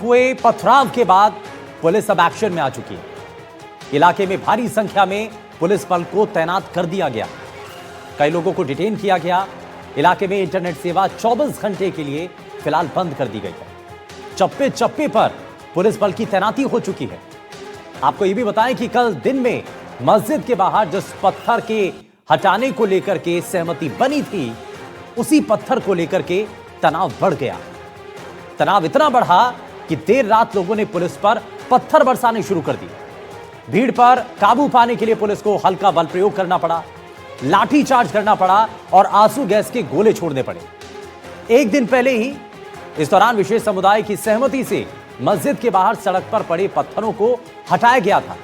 हुए पथराव के बाद पुलिस अब एक्शन में आ चुकी है। इलाके में भारी संख्या में पुलिस बल को तैनात कर दिया गया। कई लोगों को डिटेन किया गया। इलाके में इंटरनेट सेवा 24 घंटे के लिए फिलहाल बंद कर दी गई है। चप्पे चप्पे पर पुलिस बल की तैनाती हो चुकी है। आपको यह भी बताएं कि कल दिन में मस्जिद के बाहर जिस पत्थर के हटाने को लेकर के सहमति बनी थी, उसी पत्थर को लेकर के तनाव बढ़ गया। तनाव इतना बढ़ा कि देर रात लोगों ने पुलिस पर पत्थर बरसाने शुरू कर दिए। भीड़ पर काबू पाने के लिए पुलिस को हल्का बल प्रयोग करना पड़ा, लाठी चार्ज करना पड़ा और आंसू गैस के गोले छोड़ने पड़े। एक दिन पहले ही इस दौरान विशेष समुदाय की सहमति से मस्जिद के बाहर सड़क पर पड़े पत्थरों को हटाया गया था।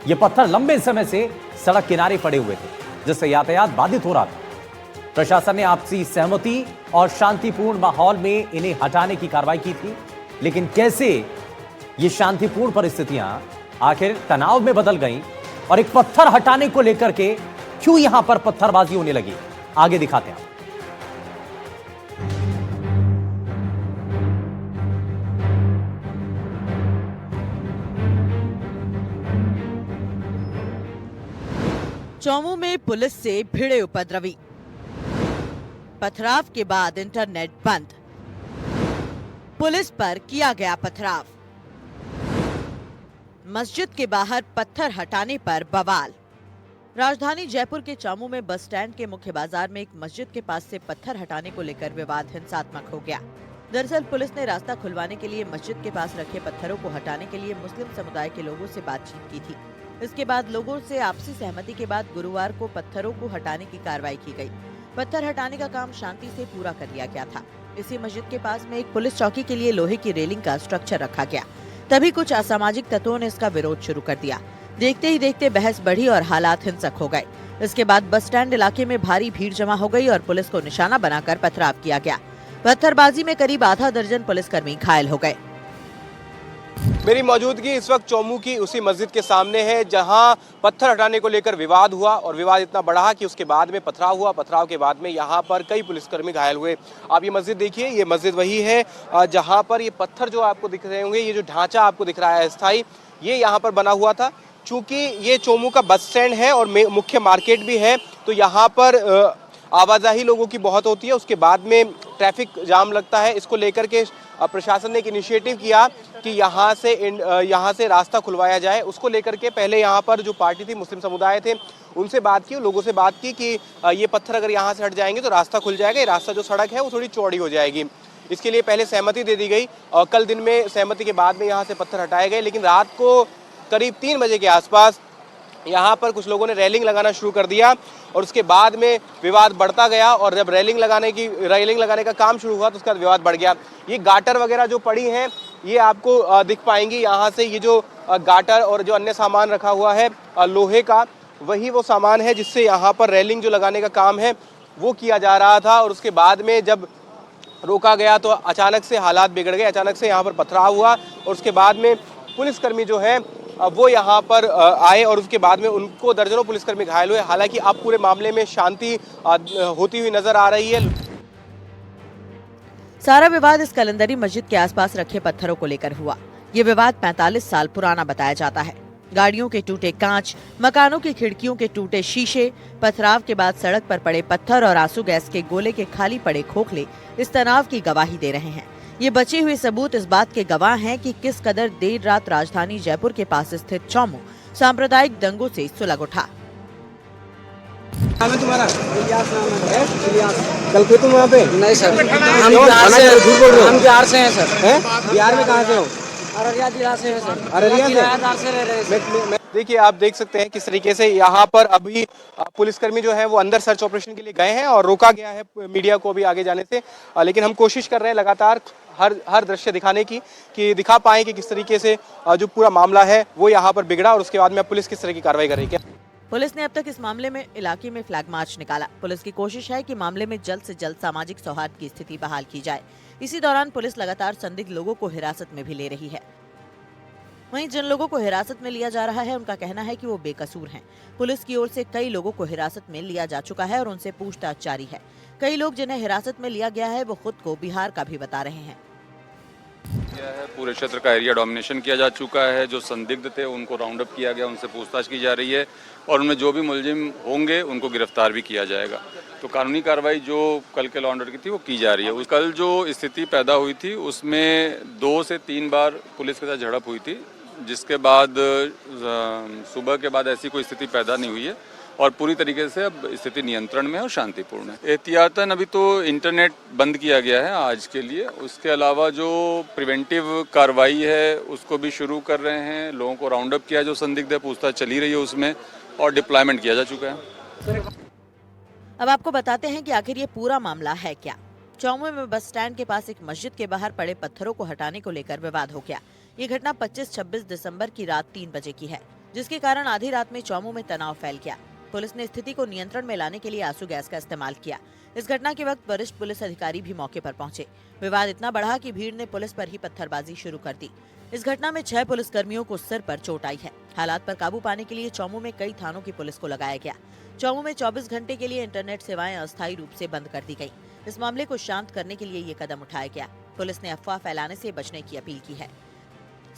ये पत्थर लंबे समय से सड़क किनारे पड़े हुए थे, जिससे यातायात बाधित हो रहा था। प्रशासन ने आपसी सहमति और शांतिपूर्ण माहौल में इन्हें हटाने की कार्रवाई की थी, लेकिन कैसे ये शांतिपूर्ण परिस्थितियां आखिर तनाव में बदल गईं और एक पत्थर हटाने को लेकर के क्यों यहां पर पत्थरबाजी होने लगी, आगे दिखाते हैं। चौमू में पुलिस से भिड़े उपद्रवी। पथराव के बाद इंटरनेट बंद। पुलिस पर किया गया पथराव। मस्जिद के बाहर पत्थर हटाने पर बवाल। राजधानी जयपुर के चौमू में बस स्टैंड के मुख्य बाजार में एक मस्जिद के पास से पत्थर हटाने को लेकर विवाद हिंसात्मक हो गया। दरअसल पुलिस ने रास्ता खुलवाने के लिए मस्जिद के पास रखे पत्थरों को हटाने के लिए मुस्लिम समुदाय के लोगों से बातचीत की थी। इसके बाद लोगों से आपसी सहमति के बाद गुरुवार को पत्थरों को हटाने की कार्रवाई की गई। पत्थर हटाने का काम शांति से पूरा कर लिया गया था। इसी मस्जिद के पास में एक पुलिस चौकी के लिए लोहे की रेलिंग का स्ट्रक्चर रखा गया। तभी कुछ असामाजिक तत्वों ने इसका विरोध शुरू कर दिया। देखते ही देखते बहस बढ़ी और हालात हिंसक हो गए। इसके बाद बस स्टैंड इलाके में भारी भीड़ जमा हो गई और पुलिस को निशाना बनाकर पथराव किया गया। पत्थरबाजी में करीब आधा दर्जन पुलिसकर्मी घायल हो गए। मेरी मौजूदगी इस वक्त चौमू की उसी मस्जिद के सामने है, जहां पत्थर हटाने को लेकर विवाद हुआ और विवाद इतना बढ़ा कि उसके बाद में पथराव हुआ। पथराव के बाद में यहां पर कई पुलिसकर्मी घायल हुए। आप ये मस्जिद देखिए, ये मस्जिद वही है जहां पर ये पत्थर जो आपको दिख रहे होंगे, ये जो ढांचा आपको दिख रहा है अस्थायी, ये यहाँ पर बना हुआ था। चूँकि ये चौमू का बस स्टैंड है और मुख्य मार्केट भी है, तो यहाँ पर आवाजाही लोगों की बहुत होती है। उसके बाद में ट्रैफिक जाम लगता है। इसको लेकर के प्रशासन ने एक इनिशिएटिव किया कि यहाँ से रास्ता खुलवाया जाए। उसको लेकर के पहले यहाँ पर जो पार्टी थी, मुस्लिम समुदाय थे, उनसे बात की, लोगों से बात की कि ये पत्थर अगर यहाँ से हट जाएंगे तो रास्ता खुल जाएगा। ये रास्ता जो सड़क है वो थोड़ी चौड़ी हो जाएगी। इसके लिए पहले सहमति दे दी गई और कल दिन में सहमति के बाद में यहाँ से पत्थर हटाए गए। लेकिन रात को करीब 3 बजे के आसपास यहाँ पर कुछ लोगों ने रेलिंग लगाना शुरू कर दिया और उसके बाद में विवाद बढ़ता गया। और जब रेलिंग लगाने का काम शुरू हुआ तो उसका विवाद बढ़ गया। ये गाटर वगैरह जो पड़ी हैं, ये आपको दिख पाएंगी यहाँ से। ये जो गाटर और जो अन्य सामान रखा हुआ है लोहे का, वही वो सामान है जिससे यहाँ पर रेलिंग जो लगाने का काम है वो किया जा रहा था। और उसके बाद में जब रोका गया तो अचानक से हालात बिगड़ गए। अचानक से यहाँ पर पथराव हुआ और उसके बाद में पुलिसकर्मी जो है वो यहाँ पर आए और उसके बाद में उनको दर्जनों पुलिसकर्मी घायल हुए। हालांकि अब पूरे मामले में शांति होती हुई नजर आ रही है। सारा विवाद इस कलंदरी मस्जिद के आसपास रखे पत्थरों को लेकर हुआ। ये विवाद 45 साल पुराना बताया जाता है। गाड़ियों के टूटे कांच, मकानों की खिड़कियों के टूटे शीशे, पथराव के बाद सड़क पर पड़े पत्थर और आंसू गैस के गोले के खाली पड़े खोखले इस तनाव की गवाही दे रहे हैं। ये बचे हुए सबूत इस बात के गवाह हैं कि किस कदर देर रात राजधानी जयपुर के पास स्थित चौमू सांप्रदायिक दंगों से सुलग उठा। तुम्हारा कल थे तुम वहाँ पे? नहीं सर, हम बिहार से हैं सर। बिहार में कहाँ से हो? अररिया जिला से है सर। अररिया से रह रहे। देखिए, आप देख सकते हैं किस तरीके से यहाँ पर अभी पुलिसकर्मी जो है वो अंदर सर्च ऑपरेशन के लिए गए हैं और रोका गया है मीडिया को भी आगे जाने से। लेकिन हम कोशिश कर रहे हैं लगातार हर दृश्य दिखाने की कि दिखा पाएं कि किस तरीके से जो पूरा मामला है वो यहाँ पर बिगड़ा और उसके बाद में पुलिस किस तरह की कार्रवाई कर रही है। पुलिस ने अब तक इस मामले में इलाके में फ्लैग मार्च निकाला। पुलिस की कोशिश है कि मामले में जल्द से जल्द सामाजिक सौहार्द की स्थिति बहाल की जाए। इसी दौरान पुलिस लगातार संदिग्ध लोगों को हिरासत में भी ले रही है। वहीं जिन लोगों को हिरासत में लिया जा रहा है उनका कहना है कि वो बेकसूर हैं। पुलिस की ओर से कई लोगों को हिरासत में लिया जा चुका है और उनसे पूछताछ जारी है। कई लोग जिन्हें हिरासत में लिया गया है वो खुद को बिहार का भी बता रहे हैं। किया है। पूरे क्षेत्र का एरिया डोमिनेशन किया जा चुका है। जो संदिग्ध थे उनको राउंड अप किया गया, उनसे पूछताछ की जा रही है और उनमें जो भी मुलजिम होंगे उनको गिरफ्तार भी किया जाएगा। तो कानूनी कार्रवाई जो कल के लॉ एंड ऑर्डर की थी वो की जा रही है। कल जो स्थिति पैदा हुई थी उसमें 2 से 3 बार पुलिस के साथ झड़प हुई थी, जिसके बाद सुबह के बाद ऐसी कोई स्थिति पैदा नहीं हुई है और पूरी तरीके से अब स्थिति नियंत्रण में है और शांतिपूर्ण है। एहतियातन अभी तो इंटरनेट बंद किया गया है आज के लिए। उसके अलावा जो प्रिवेंटिव कार्रवाई है उसको भी शुरू कर रहे हैं। लोगों को राउंड अप किया जो संदिग्ध है, पूछताछ चली रही है उसमें और डिप्लॉयमेंट किया जा चुका है। अब आपको बताते हैं कि आखिर ये पूरा मामला है क्या। चौमू में बस स्टैंड के पास एक मस्जिद के बाहर पड़े पत्थरों को हटाने को लेकर विवाद हो गया। ये घटना 25-26 दिसंबर की रात 3 बजे की है, जिसके कारण आधी रात में चौमू में तनाव फैल गया। पुलिस ने स्थिति को नियंत्रण में लाने के लिए आंसू गैस का इस्तेमाल किया। इस घटना के वक्त वरिष्ठ पुलिस अधिकारी भी मौके पर पहुंचे। विवाद इतना बढ़ा कि भीड़ ने पुलिस पर ही पत्थरबाजी शुरू कर दी। इस घटना में 6 पुलिसकर्मियों को सिर पर चोट आई है। हालात पर काबू पाने के लिए चौमू में कई थानों की पुलिस को लगाया गया। चौमू में 24 घंटे के लिए इंटरनेट सेवाएं अस्थायी रूप से बंद कर दी गई। इस मामले को शांत करने के लिए ये कदम उठाया गया। पुलिस ने अफवाह फैलाने से बचने की अपील की है।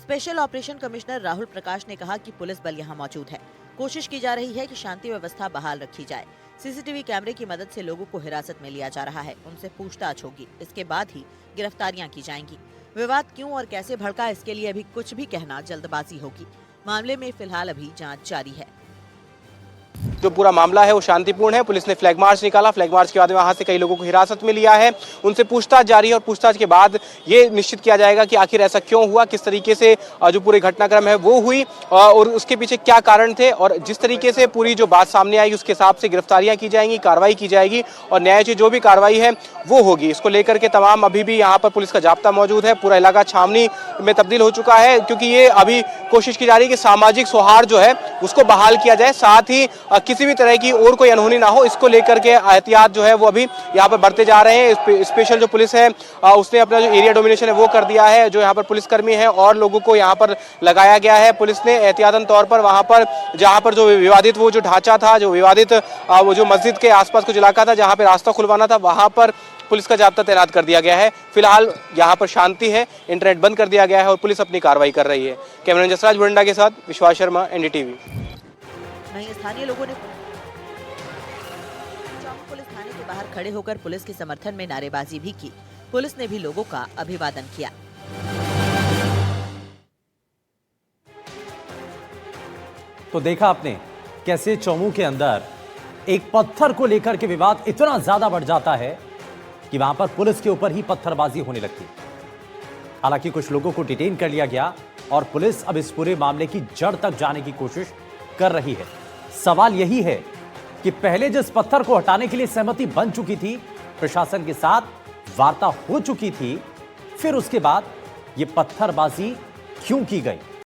Special operation commissioner Rahul Prakash ने कहा कि पुलिस बल यहां मौजूद है। कोशिश की जा रही है कि शांति व्यवस्था बहाल रखी जाए। सीसीटीवी कैमरे की मदद से लोगों को हिरासत में लिया जा रहा है। उनसे पूछताछ होगी, इसके बाद ही गिरफ्तारियां की जाएंगी। विवाद क्यों और कैसे भड़का, इसके लिए अभी कुछ भी कहना जल्दबाजी होगी। मामले में फिलहाल अभी जांच जारी है। जो पूरा मामला है वो शांतिपूर्ण है। पुलिस ने फ्लैग मार्च निकाला, फ्लैग मार्च के बाद वहां से कई लोगों को हिरासत में लिया है। उनसे पूछताछ जारी है और पूछताछ के बाद ये निश्चित किया जाएगा कि आखिर ऐसा क्यों हुआ, किस तरीके से जो पूरे घटनाक्रम है वो हुई और उसके पीछे क्या कारण थे। और जिस तरीके से पूरी जो बात सामने आएगी उसके हिसाब से गिरफ्तारियां की जाएंगी, कार्रवाई की जाएगी और न्यायोचित जो भी कार्रवाई है वो होगी। इसको लेकर के तमाम अभी भी यहाँ पर पुलिस का जाब्ता मौजूद है। पूरा इलाका छावनी में तब्दील हो चुका है, क्योंकि ये अभी कोशिश की जा रही है कि सामाजिक सौहार्द जो है उसको बहाल किया जाए, साथ ही किसी भी तरह की और कोई अनहोनी ना हो, इसको लेकर के एहतियात जो है वो अभी यहाँ पर बढ़ते जा रहे हैं। स्पेशल जो पुलिस है उसने अपना जो एरिया डोमिनेशन है वो कर दिया है। जो यहाँ पर पुलिसकर्मी है और लोगों को यहाँ पर लगाया गया है। पुलिस ने एहतियातन तौर पर वहाँ पर जहाँ पर जो विवादित वो जो ढांचा था, जो विवादित वो जो मस्जिद के आसपास कुछ इलाका था जहाँ पे रास्ता खुलवाना था, वहाँ पर पुलिस का जाब्ता तैनात कर दिया गया है। फिलहाल यहाँ पर शांति है, इंटरनेट बंद कर दिया गया है और पुलिस अपनी कार्रवाई कर रही है। कैमरामैन जसराज बुरंडा के साथ विश्वास शर्मा, एनडीटीवी। वहीं स्थानीय लोगों ने चौमू पुलिस थाने के बाहर खड़े होकर पुलिस के समर्थन में नारेबाजी भी की। पुलिस ने भी लोगों का अभिवादन किया। तो देखा आपने कैसे चौमू के अंदर एक पत्थर को लेकर के विवाद इतना ज्यादा बढ़ जाता है कि वहां पर पुलिस के ऊपर ही पत्थरबाजी होने लगती। हालांकि कुछ लोगों को डिटेन कर लिया गया और पुलिस अब इस पूरे मामले की जड़ तक जाने की कोशिश कर रही है। सवाल यही है कि पहले जिस पत्थर को हटाने के लिए सहमति बन चुकी थी, प्रशासन के साथ वार्ता हो चुकी थी, फिर उसके बाद यह पत्थरबाजी क्यों की गई?